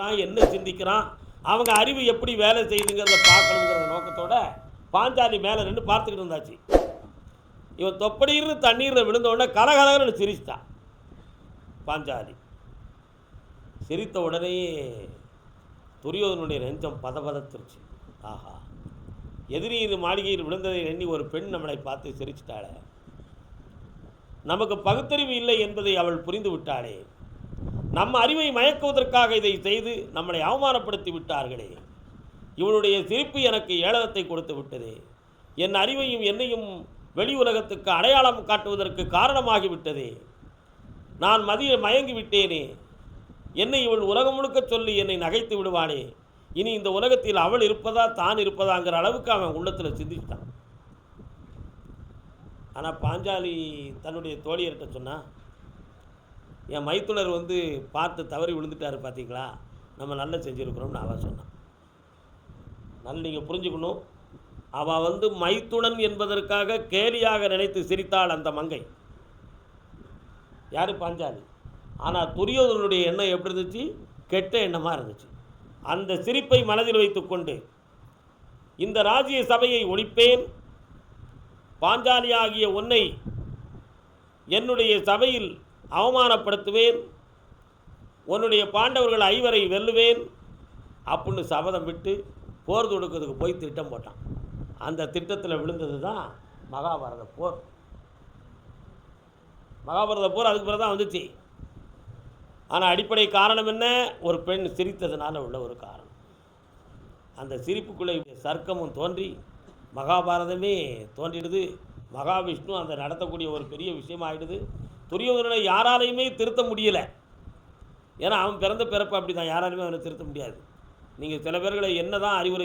பார்க்குறான், என்ன சிந்திக்கிறான், அவங்க அறிவு எப்படி வேலை செய்யுதுங்கிறத பார்க்கணுங்கிற நோக்கத்தோட பாஞ்சாலி மேலே நின்று பார்த்துக்கிட்டு இருந்தாச்சு. இவன் தொப்படின்னு தண்ணீரில் விழுந்த உடனே கலகலன்னு சிரிச்சிட்டான் பாஞ்சாலி. சிரித்த உடனே துரியோதனுடைய நெஞ்சம் பதபதத்துருச்சு. ஆஹா, எதிரியின் மாளிகையில் விழுந்ததை எண்ணி ஒரு பெண் நம்மளை பார்த்து சிரிச்சிட்டாளே, நமக்கு பகுத்தறிவு இல்லை என்பதை அவள் புரிந்து விட்டாளே, நம்ம அறிவை மயக்குவதற்காக இதை செய்து நம்மளை அவமானப்படுத்தி விட்டார்களே, இவளுடைய சிரிப்பு எனக்கு ஏளனத்தை கொடுத்து விட்டதே, என் அறிவையும் என்னையும் வெளி உலகத்துக்கு அடையாளம் காட்டுவதற்கு காரணமாகிவிட்டதே, நான் மயங்கி விட்டேனே, என்னை இவள் உலகம் முழுக்க சொல்லி என்னை நகைத்து விடுவானே, இனி இந்த உலகத்தில் அவள் இருப்பதா தான் இருப்பதாங்கிற அளவுக்கு அவன் உள்ளத்தில் சிந்திச்சிட்டான். ஆனால் பாஞ்சாலி தன்னுடைய தோழியர்கிட்ட சொன்னான், என் மைத்துனர் பார்த்து தவறி விழுந்துட்டார் பார்த்தீங்களா, நம்ம நல்லா செஞ்சுருக்கிறோம்னு அவன் சொன்னான். நல்ல நீங்கள் புரிஞ்சுக்கணும், அவன் மைத்துனன் என்பதற்காக கேலியாக நினைத்து சிரித்தாள் அந்த மங்கை. யார்? பாஞ்சாலி. ஆனால் துரியோதனுடைய எண்ணம் எப்படி இருந்துச்சு? கெட்ட எண்ணமாக இருந்துச்சு. அந்த சிரிப்பை மனதில் வைத்துக்கொண்டு இந்த ராஜ்ய சபையை ஒழிப்பேன், பாஞ்சாலி ஆகிய உன்னை என்னுடைய சபையில் அவமானப்படுத்துவேன், உன்னுடைய பாண்டவர்கள் 5 வெல்லுவேன் அப்படின்னு சபதம் விட்டு போர் தொடுக்கிறதுக்கு போய் திட்டம் போட்டான். அந்த திட்டத்தில் விழுந்தது தான் மகாபாரத போர். மகாபாரத போர் அதுக்கு பிறகு தான் வந்துச்சு. ஆனால் அடிப்படை காரணம் என்ன? ஒரு பெண் சிரித்ததுனால உள்ள ஒரு காரணம். அந்த சிரிப்புக்குள்ளே சர்க்கமும் தோன்றி மகாபாரதமே தோன்றிடுது. மகாவிஷ்ணு அந்த நடத்தக்கூடிய ஒரு பெரிய விஷயமாகிடுது. துரியோதனனை யாராலையுமே திருத்த முடியலை. ஏன்னா அவன் பிறந்த பிறப்பு அப்படி தான், யாராலுமே அவனை திருத்த முடியாது. நீங்கள் சில பேர்களை என்ன தான் அறிவுரை